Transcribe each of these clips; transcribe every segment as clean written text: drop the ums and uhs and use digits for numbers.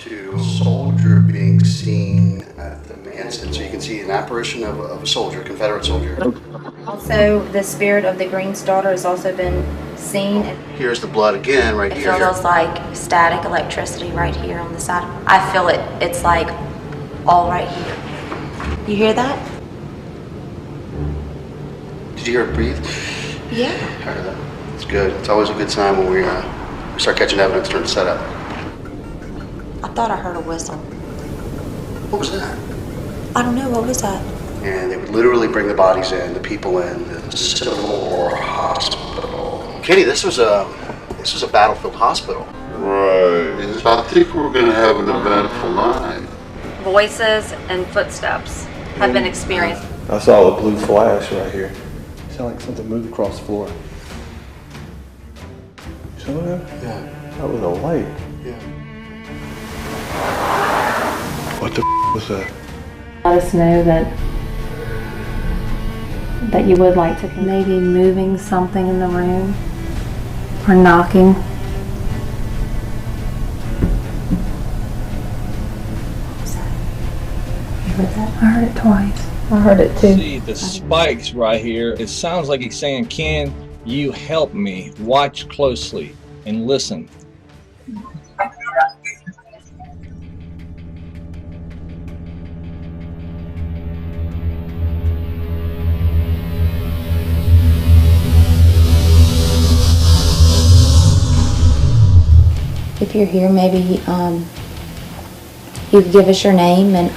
To soldier being seen at the Manson. So you can see an apparition of a soldier, Confederate soldier. Also, the spirit of the Green's daughter has also been seen. Here's the blood again right here. It feels like static electricity right here on the side. I feel it. It's like all right here. You hear that? Did you hear it breathe? Yeah. I heard that. It's good. It's always a good sign when we start catching evidence during the setup. I thought I heard a whistle. What was that? I don't know. What was that? And they would literally bring the bodies in, the people in the Civil War hospital. Katie, this was a battlefield hospital. Right. I think we're going to have an eventful night. Voices and footsteps have been experienced. I saw a blue flash right here. It sounded like something moved across the floor. You saw that? Yeah. That was a light. Yeah. What the was that? Let us know that you would like to maybe moving something in the room or knocking. What was that? You heard that? I heard it twice. I heard it too. See the spikes right here. It sounds like he's saying, "Can you help me? Watch closely and listen." If you're here, maybe you could give us your name and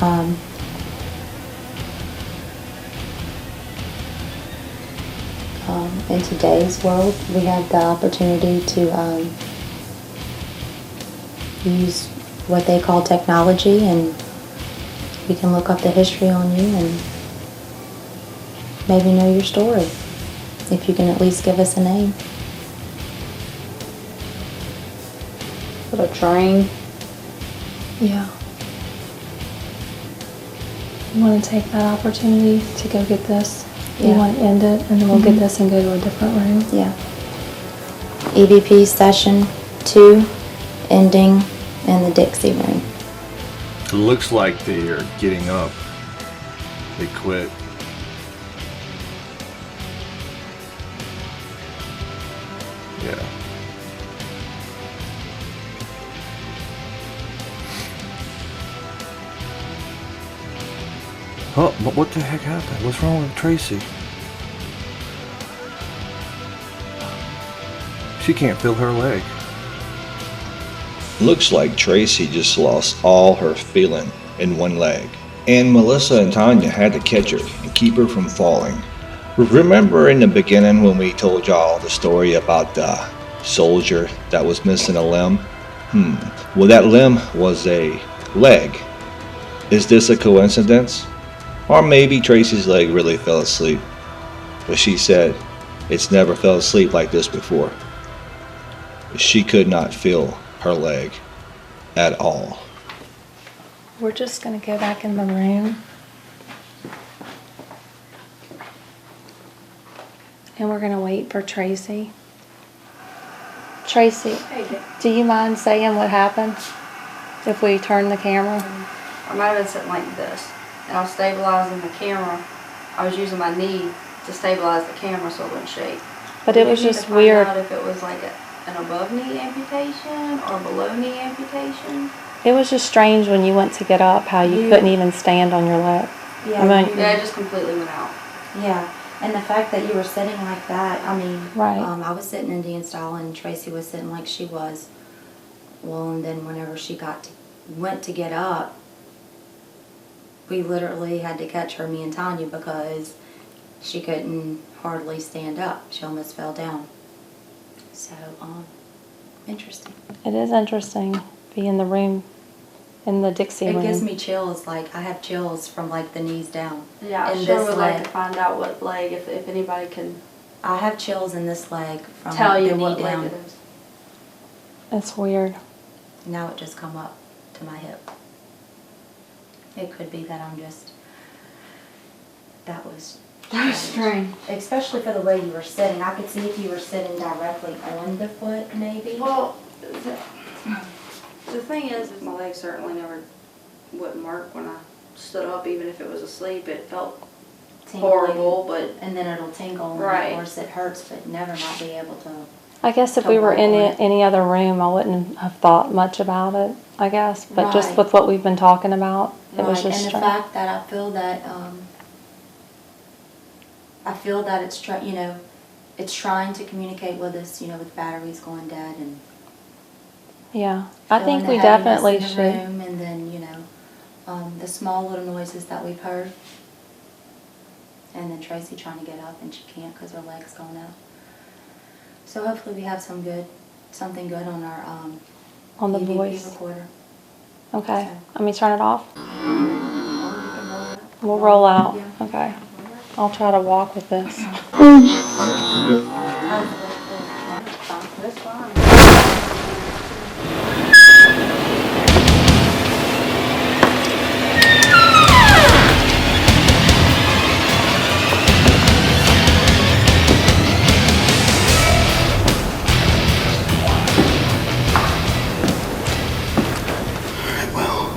in today's world, we have the opportunity to use what they call technology, and we can look up the history on you and maybe know your story, if you can at least give us a name. What a train. Yeah. You want to take that opportunity to go get this? You want to end it, and then we'll get this and go to a different room? Yeah. EVP session 2, ending in the Dixie room. It looks like they are getting up. They quit. Yeah. Oh, but what the heck happened? What's wrong with Tracy? She can't feel her leg. Looks like Tracy just lost all her feeling in one leg, and Melissa and Tanya had to catch her and keep her from falling. Remember in the beginning when we told y'all the story about the soldier that was missing a limb? Well, that limb was a leg. Is this a coincidence? Or maybe Tracy's leg really fell asleep, but she said it's never fell asleep like this before. She could not feel her leg at all. We're just going to go back in the room. And we're going to wait for Tracy. Tracy, do you mind saying what happened if we turn the camera? I might have been sitting like this, and I was stabilizing the camera. I was using my knee to stabilize the camera so it wouldn't shake. But it was just to weird. find out if it was like an above knee amputation or below knee amputation. It was just strange when you went to get up how you couldn't even stand on your leg. Yeah, Yeah, it just completely went out. Yeah, and the fact that you were sitting like that, I mean, Right. I was sitting Indian style and Tracy was sitting like she was. Well, and then whenever she went to get up, we literally had to catch her, me and Tanya, because she couldn't hardly stand up. She almost fell down. So, interesting. It is interesting, be in the room, in the Dixie room. It gives me chills, like, I have chills from, like, the knees down. Yeah, I in sure this would leg. like to find out what leg, if anybody can I have chills in this leg from tell the you knee what down. leg it is. It's weird. Now it just come up to my hip. It could be that that was strange. Especially for the way you were sitting. I could see if you were sitting directly on the foot, maybe. Well, the thing is, my leg certainly never wouldn't work when I stood up, even if it was asleep. It felt Tingling. horrible, but And then it'll tingle, and Right. of course it hurts, but never not be able to. I guess if To we were work in on it. any other room, I wouldn't have thought much about it, I guess. But just Right. with what we've been talking about, it was Right, just and the strange. fact that I feel that it's it's trying to communicate with us, with batteries going dead and Yeah, I feeling think the we heaviness definitely in the should. room, and then the small little noises that we've heard, and then Tracy trying to get up and she can't because her leg's gone out. So hopefully we have something good on our On the EVP voice. recorder. Okay, So. let me turn it off. Or you can roll it up. We'll roll out. Yeah. Okay, I'll try to walk with this. That's fine. Well,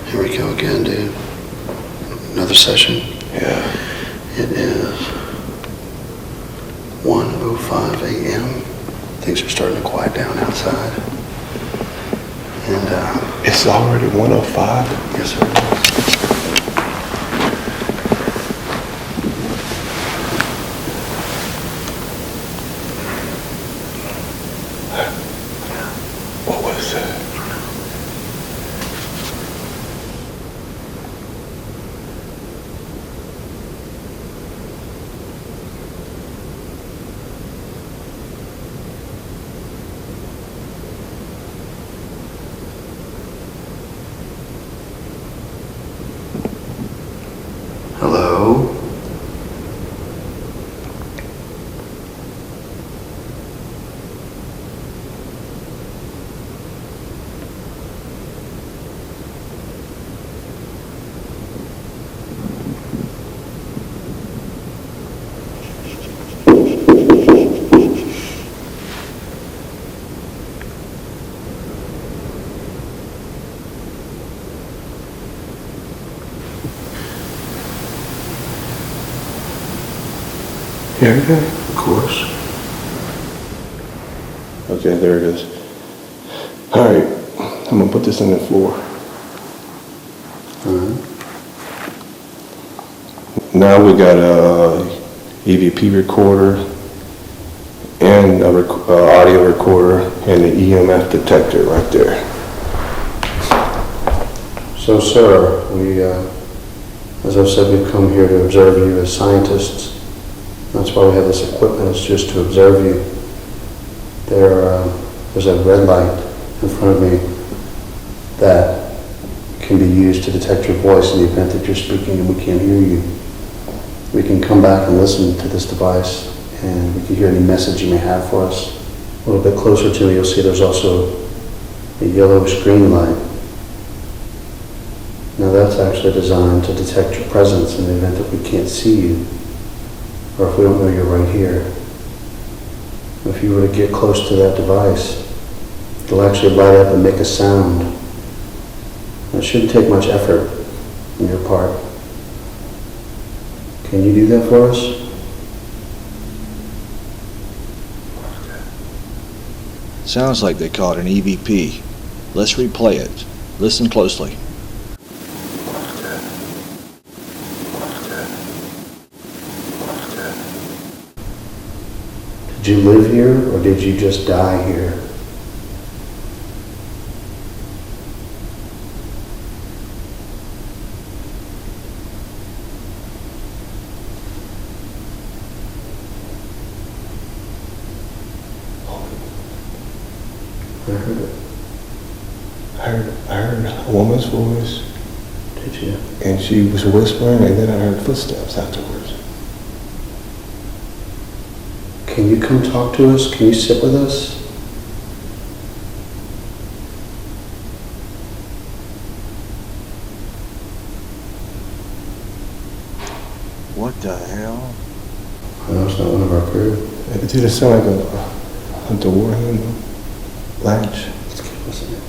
here we go again, dude. Another session. Yeah. It is 1:05 a.m. Things are starting to quiet down outside. And, It's already 1:05. yes, sir. What was that? Hello? Here it is. Of course. Okay, there it is. All right, I'm gonna put this on the floor. Now we got a EVP recorder and a audio recorder and an EMF detector right there. So, sir, as I've said, we've come here to observe you as scientists. That's why we have this equipment, it's just to observe you. There's a red light in front of me that can be used to detect your voice in the event that you're speaking and we can't hear you. We can come back and listen to this device, and we can hear any message you may have for us. A little bit closer to me, you'll see there's also a yellowish green light. Now that's actually designed to detect your presence in the event that we can't see you, or if we don't know you're right here. If you were to get close to that device, it'll actually light up and make a sound. It shouldn't take much effort on your part. Can you do that for us? Sounds like they caught an EVP. Let's replay it. Listen closely. Did you live here, or did you just die here? a woman's voice, Did you? and she was whispering, and then I heard footsteps afterwards. Can you come talk to us? Can you sit with us? What the hell? I know it's not one of our crew. It did sound like a door handle, latch. Let's keep listening.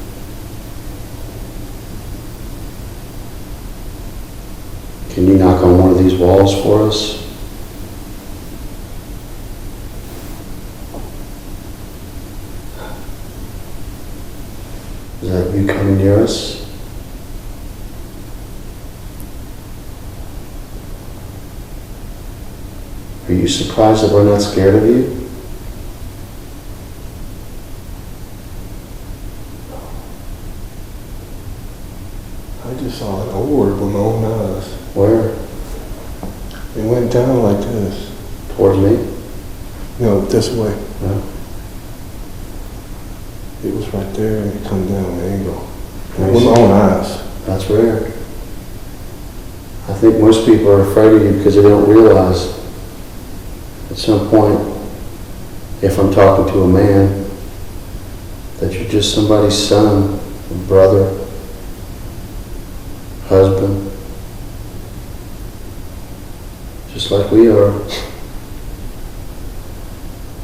Can you knock on one of these walls for us? Is that you coming near us? Are you surprised that we're not scared of you? I just saw an orb with my own eyes. Where? It went down like this. Towards me? No, this way. No. It was right there, and it come down an angle. And with my own eyes. That's rare. I think most people are afraid of you because they don't realize at some point, if I'm talking to a man, that you're just somebody's son, brother, husband, just like we are.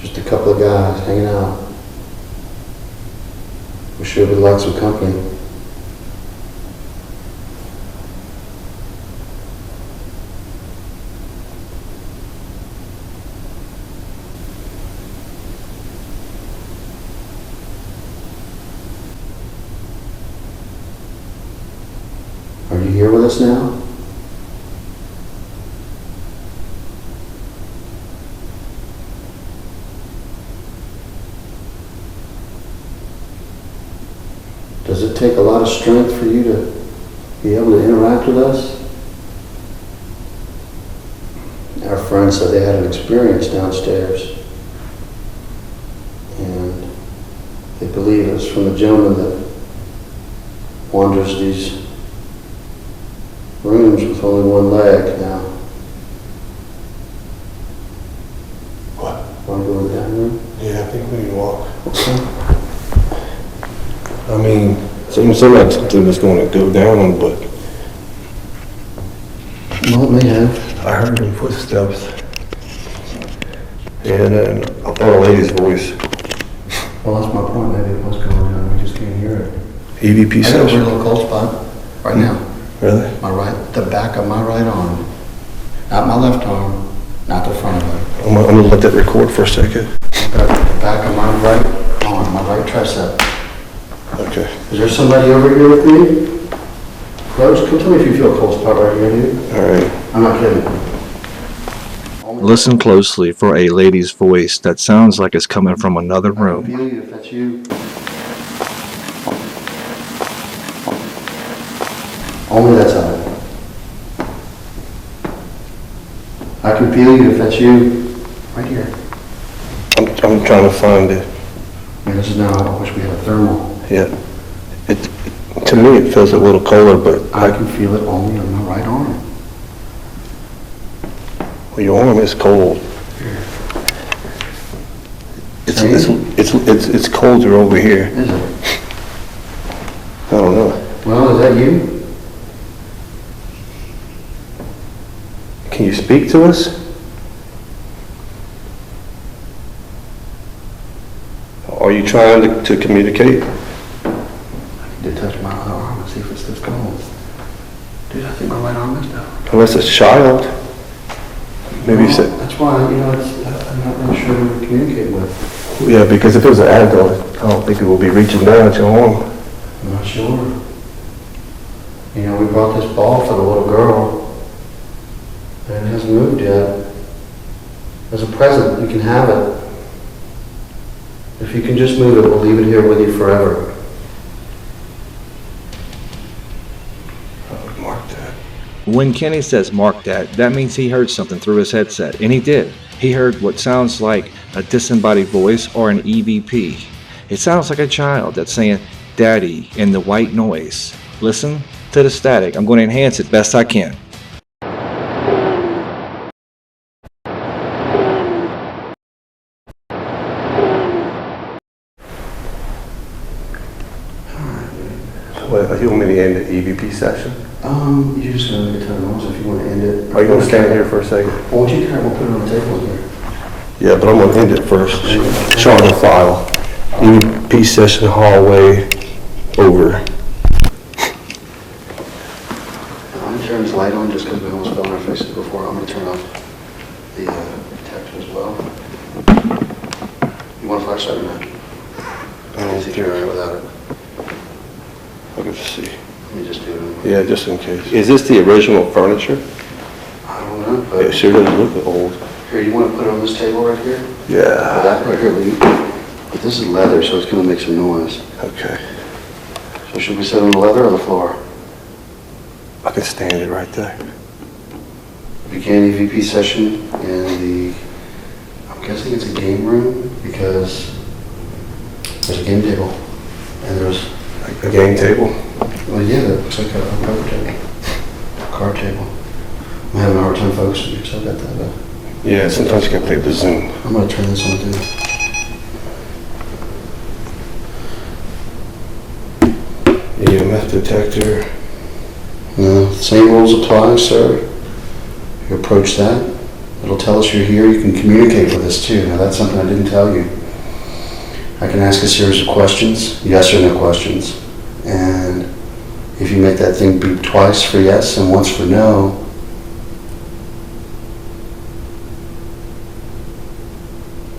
Just a couple of guys hanging out. We sure would like some company. Are you here with us now? Does it take a lot of strength for you to be able to interact with us? Our friend said they had an experience downstairs, and they believe it's from a gentleman that wanders these rooms with only one leg now. What? Want to go in that room? Yeah, I think we need to walk. I mean, it seems like something was going to go down, but Well, it may have. I heard them footsteps. And then I thought a lady's voice. Well, that's my point. Maybe it was going down. We just can't hear it. EVP I got a weird session. little cold spot right now. Really? My right, the back of my right arm. Not my left arm, not the front of it. I'm gonna let that record for a second. I've got the back of my right arm, my right tricep. Okay. Is there somebody over here with me? Coach, come tell me if you feel a cold spot right here, dude. All right. I'm not kidding. Listen closely for a lady's voice that sounds like it's coming from another I can room. feel you if that's you. Only that side. I can feel you if that's you. Right here. I'm trying to find it. Man, this is now, I wish we had a thermal. Yeah. To me, it feels a little colder, but I can feel it only on my right arm. well, your arm is cold. It's colder over here. Is it? I don't know. Well, is that you? Can you speak to us? Are you trying to communicate? I need to touch my other arm and see if it's this cold. Dude, I think my right arm is down. Unless it's a child. Maybe you said, That's why, I'm not really sure who to communicate with. yeah, because if it was an adult, I don't think it would be reaching down at your arm. I'm not sure. We brought this ball for the little girl, and it hasn't moved yet. As a present, you can have it. If you can just move it, we'll leave it here with you forever. I would mark that. When Kenny says mark that means he heard something through his headset, and he did. He heard what sounds like a disembodied voice or an EVP. It sounds like a child that's saying, "Daddy," in the white noise. Listen to the static. I'm going to enhance it best I can. What, you want me to end the EVP session? You're just gonna get turn on, so if you wanna end it. Are you gonna stand here for a second? Well, what you care, we'll put it on the table here. Yeah, but I'm gonna end it first. Charter file, EVP session hallway, over. I'm gonna turn this light on just because we almost fell on our faces before. I'm gonna turn off the detector as well. You want a flashlight or not? I don't See if you're all right without it. Let me see. Let me just do it. Yeah, just in case. Is this the original furniture? I don't know, but It sure doesn't look old. here, you want to put it on this table right here? Yeah. That right here, Lee. But this is leather, so it's gonna make some noise. Okay. So should we sit on the leather or the floor? I can stand it right there. Began EVP session in the, I'm guessing it's a game room because there's a game table and there's, A game table? well, yeah, that looks like a poker table, a card table. I'm having a hard time focusing because I've got that. Yeah, sometimes you gotta play the Zoom. I'm gonna turn this on too. EMF detector. No, same rules apply, sir. You approach that, it'll tell us you're here. You can communicate with us too. Now that's something I didn't tell you. I can ask a series of questions, yes or no questions. And if you make that thing beep twice for yes and once for no,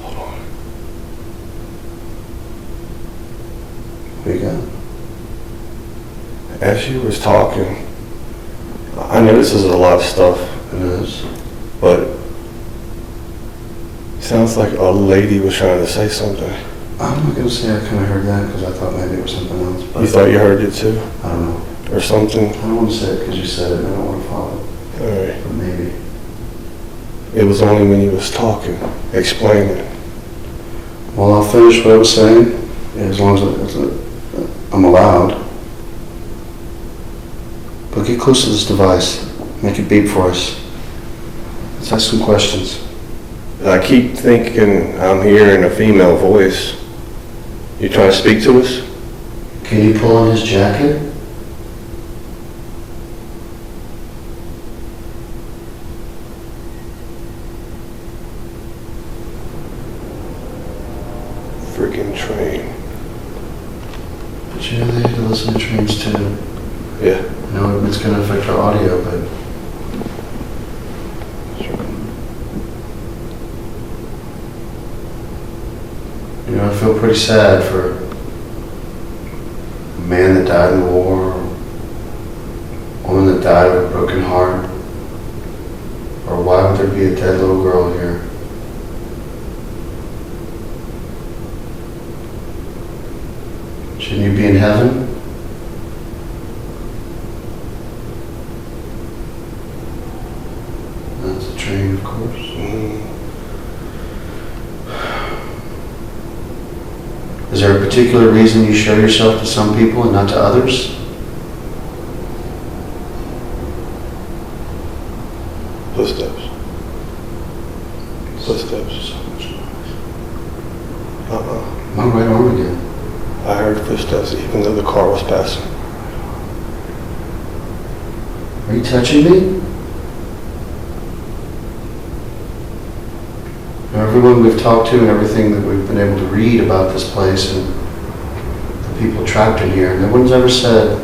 hold on. What do you got? As you was talking, I know this is a lot of stuff, It is. but it sounds like a lady was trying to say something. I'm not gonna say I kinda heard that because I thought maybe it was something else, but You thought you heard it too, I don't know. or something? I don't wanna say it because you said it and I don't wanna follow it, All right. but maybe. It was only when you was talking, explaining. Well, I'll finish what I was saying, as long as I'm allowed. But get close to this device. Make it beep for us. Let's ask some questions. I keep thinking I'm hearing a female voice. You trying to speak to us? Can you pull on his jacket? Freaking train. But you know they have to listen to trains too. Yeah. I know it's gonna affect our audio, but you know, I feel pretty sad for a man that died in the war, or a woman that died of a broken heart, or why would there be a dead little girl here? Shouldn't you be in heaven? That's a train, of course. Is there a particular reason you show yourself to some people and not to others? Footsteps. Footsteps. My right arm again. I heard footsteps even though the car was passing. Are you touching me? Now, everyone we've talked to and everything that we've been able to read about this place and the people trapped in here, no one's ever said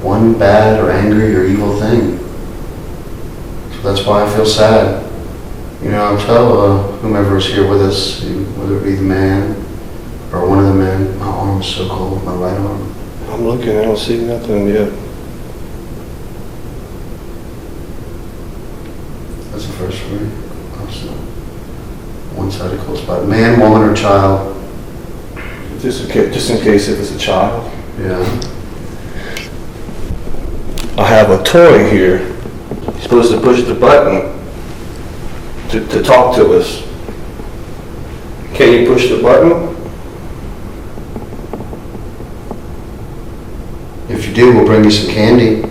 one bad or angry or evil thing. So that's why I feel sad. You know, I'll tell whomever is here with us, whether it be the man or one of the men, my arm's so cold, my right arm. I'm looking, I don't see nothing yet. That's the first for me. Also, one-sided cold spot. Man, woman, or child? Just in case if it's a child. Yeah. I have a toy here. You're supposed to push the button to talk to us. Can you push the button? If you do, we'll bring you some candy.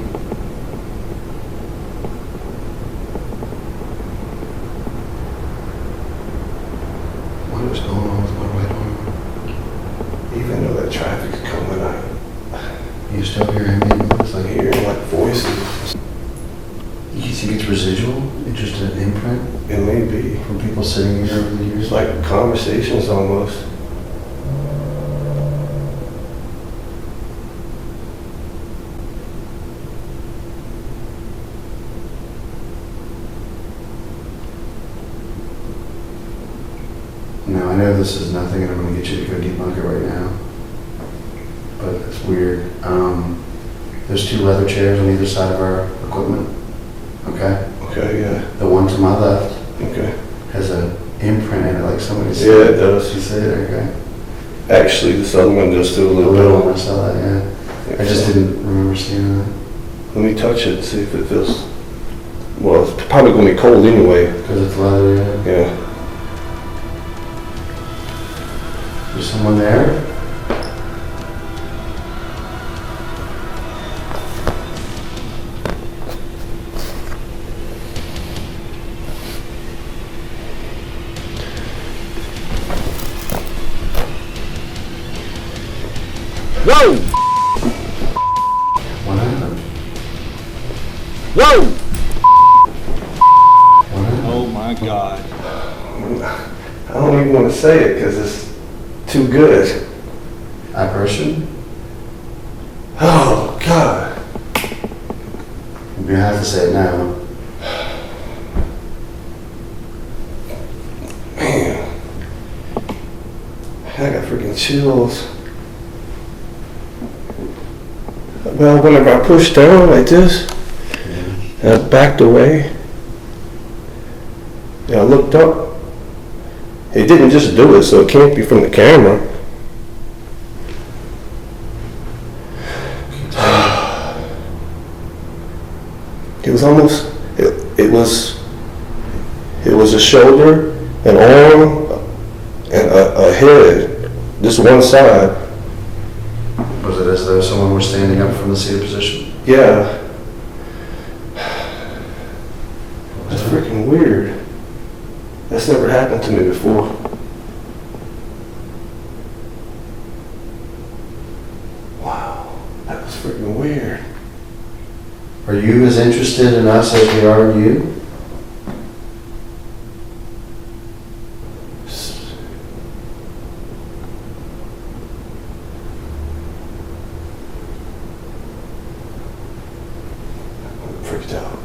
What is going on with my right arm? Even though that traffic's coming, You still hear him? It's I like, hear like voices. you think it's residual? It's just an imprint It may be. from people sitting here over the years? It's like conversations almost. Now, I know this is nothing, and I'm going to get you to go debunk it right now, but it's weird. There's 2 leather chairs on either side of our equipment, okay? Okay, yeah. The one to my left Okay. has an imprint in it, like somebody Yeah, said. it does. You see it, okay? Actually, this other one does too a A little little bit. one, I saw that, yeah. I just didn't remember seeing that, Let me touch it, see if it feels. Well, it's probably gonna be cold anyway. because it's leather, yeah. Yeah. There's someone there? Whoa! What happened? Whoa! What happened? Oh my God. I don't even want to say it because it's too good. Apparition? Oh God! You have to say it now. Man, I got freaking chills. Well, whenever I pushed down like this, and I backed away, and I looked up. It didn't just do it, so it can't be from the camera. It was almost, it was a shoulder, an arm, and a head, just one side. Was it as though someone were standing up from the seated position? Yeah. That's freaking weird. That's never happened to me before. Wow, that was freaking weird. Are you as interested in us as we are in you? I'm freaked out.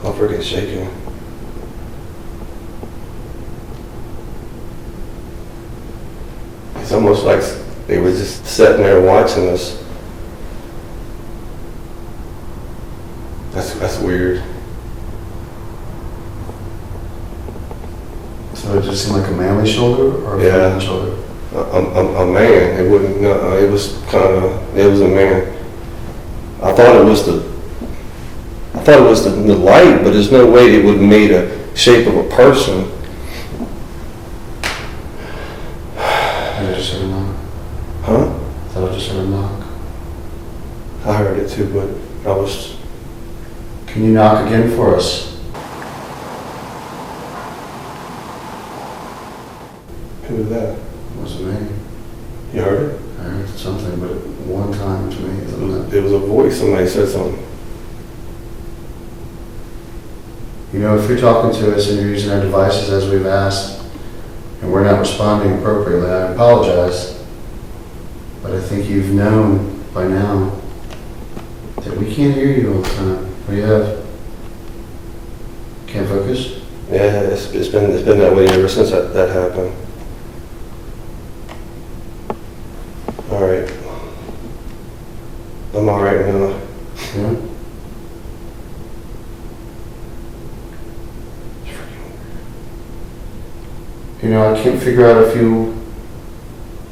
I'm freaking shaking. It's almost like they were just sitting there watching us. That's weird. So it just seemed like a manly shoulder or a Yeah. feminine shoulder? A man. It wouldn't. No, it was kind of. It was a man. I thought it was the light, but there's no way it would have made a shape of a person. I just heard a knock. Huh? I thought I just heard a knock. I heard it too, but I was. Can you knock again for us? Who was that? It wasn't me. You heard it? I heard something, but one time to me. It was a voice. Somebody said something. You know, if you're talking to us and you're using our devices as we've asked, and we're not responding appropriately, I apologize. But I think you've known by now that we can't hear you all the time. What do you have? Can't focus? Yeah, it's been that way ever since that happened. All right. I'm all right now. Yeah? You know, I can't figure out if you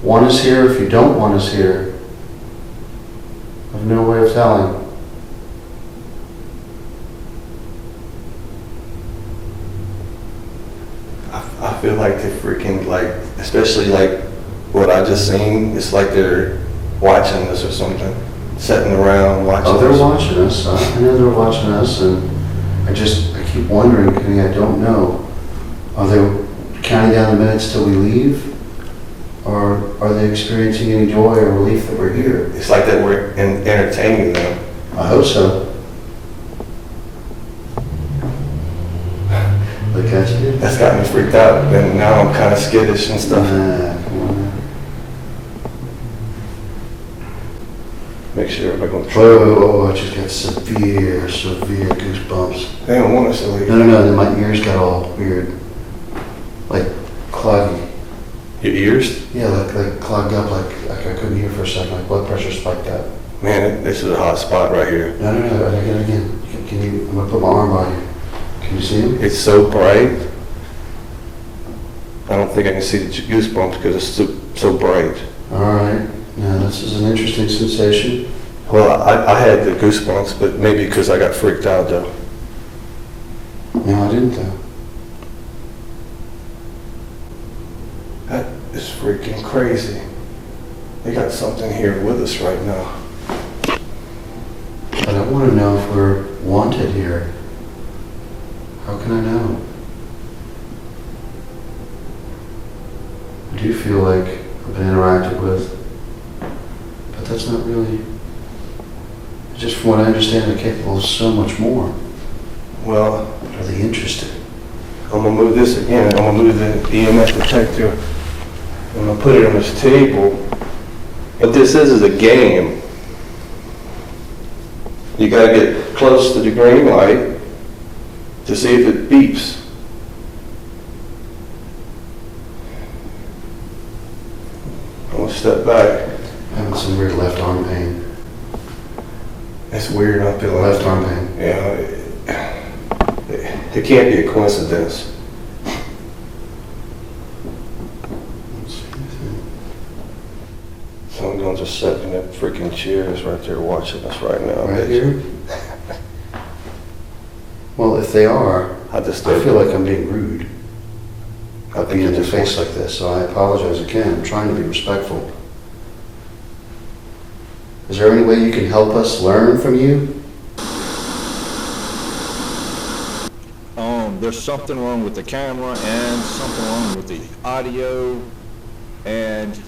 want us here, if you don't want us here. I have no way of telling. I feel like they freaking like, especially like what I just seen, it's like they're watching us or something, sitting around watching Oh, they're us. watching us. I know they're watching us, and I keep wondering, Kenny, I don't know. Are they counting down the minutes till we leave? Or are they experiencing any joy or relief that we're here? It's like that we're entertaining them. I hope so. Look at you. That's got me freaked out, and now I'm kind of skittish and stuff. Nah, come on now. Make sure everybody gonna Whoa, I just got severe goosebumps. They don't want us to leave. No, then my ears got all weird. Like cloggy. Your ears? Yeah, like clogged up, like I couldn't hear for a second, like blood pressure spiked up. Man, this is a hot spot right here. No, again. Can you, I'm gonna put my arm on you. Can you see him? It's so bright. I don't think I can see the goosebumps because it's so bright. All right. Now, this is an interesting sensation. Well, I had the goosebumps, but maybe because I got freaked out though. No, I didn't though. That is freaking crazy. They got something here with us right now. But I want to know if we're wanted here. How can I know? I do feel like I've been interacted with, but that's not really. Just from what I understand, they're capable of so much more. Well, Are they interested? I'm gonna move this again. I'm gonna move the EMF detector. I'm gonna put it on this table. What this is a game. You gotta get close to the green light to see if it beeps. I'm gonna step back. Having some weird left arm pain. It's weird. I feel Left arm pain. Yeah, it can't be a coincidence. Let's see anything. Some guns are sitting in that freaking chairs right there watching us right now. Right here? Well, if they are, I just I feel like I'm being rude. I I'll think be in you their just face like this, so I apologize again. I'm trying to be respectful. Is there any way you can help us learn from you? There's something wrong with the camera and something wrong with the audio, and